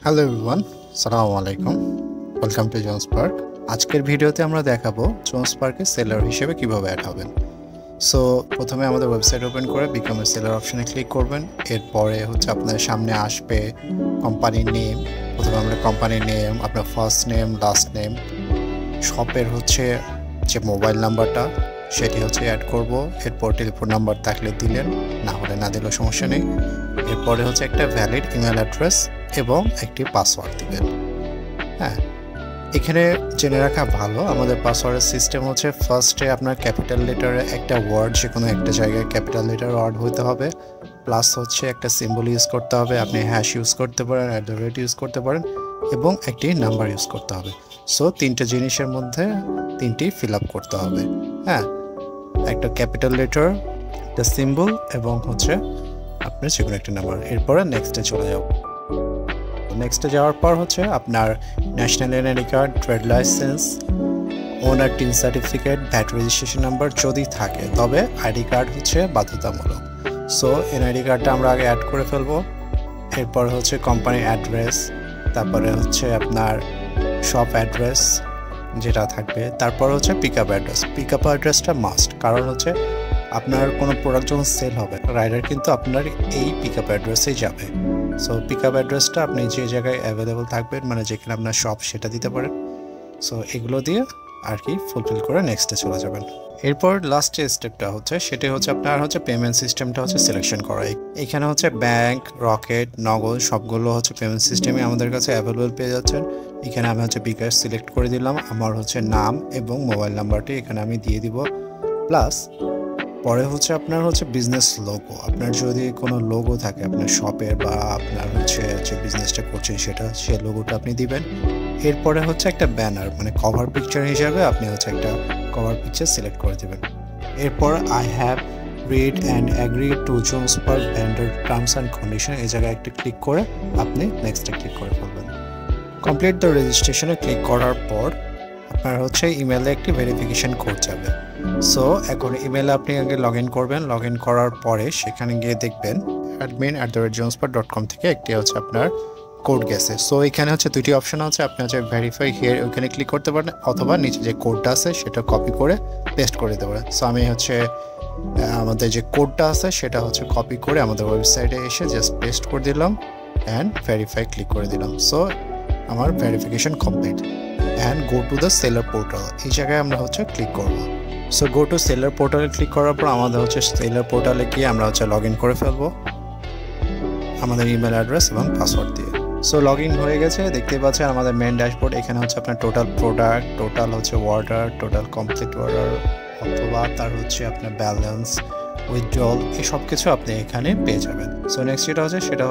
Hello everyone, আসসালামু আলাইকুম। Welcome to Jones park. আজকের ভিডিওতে আমরা দেখাবো জোন্স পার্কে সেলার হিসেবে কিভাবে অ্যাড হবেন। সো প্রথমে আমাদের ওয়েবসাইট ওপেন করে বিকাম এ সেলার অপশনে ক্লিক করবেন। এরপরে আপনাদের সামনে আসবে কোম্পানির নেম। প্রথমে আমরা কোম্পানির নেম, আপনার ফার্স্ট নেম, লাস্ট নেম, শপের যে মোবাইল নাম্বারটা সেটি অ্যাড করব। এরপর টেলিফোন নাম্বার থাকলে দিলেন, না হলে না দিলেও সমস্যা নেই। এরপরে একটা ভ্যালিড ইমেল অ্যাড্রেস এবং একটি পাসওয়ার্ড দিবেন। হ্যাঁ, এখানে জেনে রাখা ভালো, আমাদের পাসওয়ার্ডের সিস্টেম ফার্স্টে আপনার ক্যাপিটাল লেটারে একটা ওয়ার্ড, যে কোনো একটা জায়গায় ক্যাপিটাল লেটার ওয়ার্ড হতে হবে, প্লাস একটা সিম্বল ইউজ করতে হবে। আপনি হ্যাশ ইউজ করতে পারেন, @ ইউজ করতে পারেন, এবং একটি নাম্বার ইউজ করতে হবে। সো তিনটে জিনিসের মধ্যে তিনটি ফিল আপ করতে হবে। হ্যাঁ, একটা ক্যাপিটাল লেটার, একটা সিম্বল, এবং আপনার যে কোনো একটা নাম্বার। এরপরে নেক্সটে চলে যাব। নেক্সটে যাওয়ার পর আপনার national NID card, trade licence, owner TIN certificate, VAT registration number যদি থাকে, তবে আইডি কার্ড বাধ্যতামূলক। সো এনআইডি কার্ডটা আমরা আগে অ্যাড করে ফেলবো। এরপর কোম্পানির অ্যাড্রেস, তারপরে আপনার শপ অ্যাড্রেস যেটা থাকবে, তারপর pick up address. Pick up অ্যাড্রেসটা মাস্ট, কারণ আপনার কোনো প্রোডাক্ট যখন সেল হবে, রাইডার কিন্তু আপনার এই পিক আপ অ্যাড্রেসেই যাবে। সো পিক আপ অ্যাড্রেসটা আপনি যে জায়গায় অ্যাভেলেবল থাকবেন, মানে যেখানে আপনার শপ, সেটা দিতে পারেন। সো এগুলো দিয়ে আর কি ফুলফিল করে নেক্সটে চলে যাবেন। এরপর লাস্ট যে স্টেপটা সেটা আপনার পেমেন্ট সিস্টেমটা সিলেকশন করা। এখানে ব্যাংক, রকেট, নগদ সবগুলো পেমেন্ট সিস্টেমই আমাদের কাছে অ্যাভেলেবল পেয়ে যাচ্ছেন। এখানে আমি বিকাশ সিলেক্ট করে দিলাম। আমার নাম এবং মোবাইল নাম্বারটি এখানে আমি দিয়ে দিব। প্লাস পরে আপনার বিজনেস লোগো, আপনার যদি কোনো লোগো থাকে আপনার শপের বা আপনার যে বিজনেসটা করছেন সেই লোগোটা আপনি দিবেন। এরপরে একটা ব্যানার, মানে কভার পিকচার হিসাবে আপনি একটা কভার পিকচার সিলেক্ট করে দেবেন। এরপর I have read and agree to Jones park vendor terms and condition, এই জায়গায় একটা ক্লিক করে আপনি নেক্সটে ক্লিক করে ফেলবেন। কমপ্লিট দ্য রেজিস্ট্রেশনে ক্লিক করার পর আপনার ইমেলে একটি ভেরিফিকেশন কোড যাবে। সো এখন ইমেলে আপনি আগে লগ ইন করবেন। লগ ইন করার পরে সেখানে গিয়ে দেখবেন admin@jonespark.com থেকে একটি আপনার কোড গেছে। সো এখানে দুটি অপশন আছে। আপনি ভেরিফাই হিয়ার, ওইখানে ক্লিক করতে পারেন, অথবা নিচে যে কোডটা আছে সেটা কপি করে পেস্ট করে দিতে পারেন। সো আমি আমাদের যে কোডটা আছে সেটা কপি করে আমাদের ওয়েবসাইটে এসে জাস্ট পেস্ট করে দিলাম অ্যান্ড ভেরিফাই ক্লিক করে দিলাম। সো আমার verification complete. And go to the seller portal, এই জায়গায় আমরা ক্লিক করব। সো গো টু সেলার পোর্টালে ক্লিক করার পর আমাদের সেলার পোর্টালে গিয়ে আমরা লগ ইন করে ফেলবো আমাদের ইমেল অ্যাড্রেস এবং পাসওয়ার্ড দিয়ে। সো লগ ইন হয়ে গেছে, দেখতে পাচ্ছেন আমাদের মেন ড্যাশবোর্ড। এখানে আপনার total product, total order, total complete order, অথবা তার আপনার ব্যালেন্স, উইথড্রল, এই সব কিছু আপনি এখানে পেয়ে যাবেন। সো নেক্সট সেটা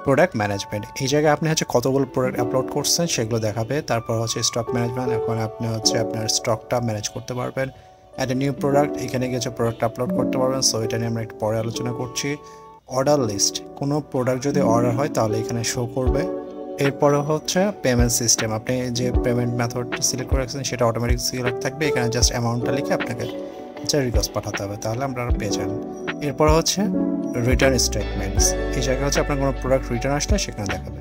প্রোডাক্ট ম্যানেজমেন্ট। এই জায়গায় আপনি কতগুলো প্রোডাক্ট আপলোড করছেন সেগুলো দেখাবে। তারপর স্টক ম্যানেজমেন্ট, এখন আপনি আপনার স্টকটা ম্যানেজ করতে পারবেন। অ্যাড এ নিউ প্রোডাক্ট, এখানে প্রোডাক্ট আপলোড করতে পারবেন। সো এটা নিয়ে আমরা একটু পরে আলোচনা করছি। অর্ডার লিস্ট, কোনো প্রোডাক্ট যদি অর্ডার হয় তাহলে এখানে শো করবে। এরপরে পেমেন্ট সিস্টেম, আপনি যে পেমেন্ট মেথডটি সিলেক্ট করে রাখছেন সেটা অটোমেটিক সিলেক্ট থাকবে। এখানে জাস্ট অ্যামাউন্টটা লিখে আপনাকে রিকোয়েস্ট পাঠাতে হবে, তাহলে আপনারা পেয়ে যান। এরপর রিটার্ন স্টেটমেন্টস, এই জায়গায় আপনার কোনো প্রোডাক্ট রিটার্ন আসলে সেখানে দেখাবে।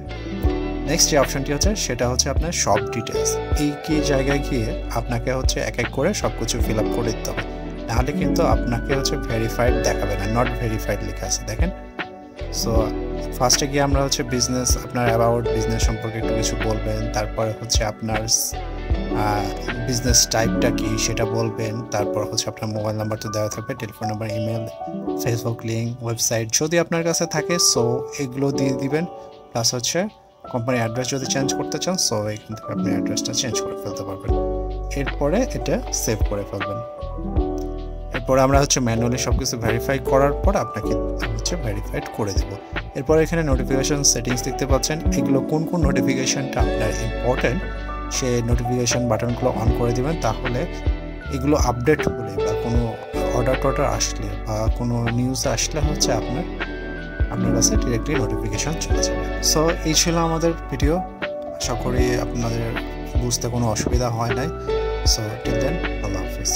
নেক্সট যে অপশনটি সেটা আপনার শপ ডিটেলস। এই কি জায়গায় গিয়ে আপনাকে এক এক করে সব কিছু ফিল আপ করে দিতে হবে, নাহলে কিন্তু আপনাকে ভেরিফাইড দেখাবে না, নট ভেরিফাইড লেখা আছে, দেখেন। সো ফার্স্টে গিয়ে আমরা বিজনেস, আপনার অ্যাবাউট বিজনেস সম্পর্কে একটু কিছু বলবেন। তারপরে আপনার বিজনেস টাইপটা কি সেটা বলবেন। তারপর আপনার মোবাইল নাম্বার তো দেওয়া থাকবে, telephone number, email, Facebook link, website যদি আপনার কাছে থাকে, সো এগুলো দিয়ে দিবেন। প্লাস কোম্পানির অ্যাড্রেস যদি চেঞ্জ করতে চান, সো এখান থেকে আপনি অ্যাড্রেসটা চেঞ্জ করে ফেলতে পারবেন। এরপরে এটা সেভ করে ফেলবেন। এরপরে আমরা ম্যানুয়ালি সব কিছু ভেরিফাই করার পর আপনাকে ভেরিফাইড করে দেব। এরপর এখানে নোটিফিকেশন সেটিংস দেখতে পাচ্ছেন। এগুলো কোন কোন নোটিফিকেশনটা আপনার ইম্পর্টেন্ট, সেই নোটিফিকেশন বাটনগুলো অন করে দিবেন। তাহলে এগুলো আপডেট হলে বা কোনো অর্ডার আসলে বা কোনো নিউজ আসলে আপনার কাছে ডিরেক্টলি নোটিফিকেশন চলে যাবে। সো এই ছিল আমাদের ভিডিও, আশা করি আপনাদের বুঝতে কোনো অসুবিধা হয় নাই। সো টিল দেন, আল্লাহ হাফিজ।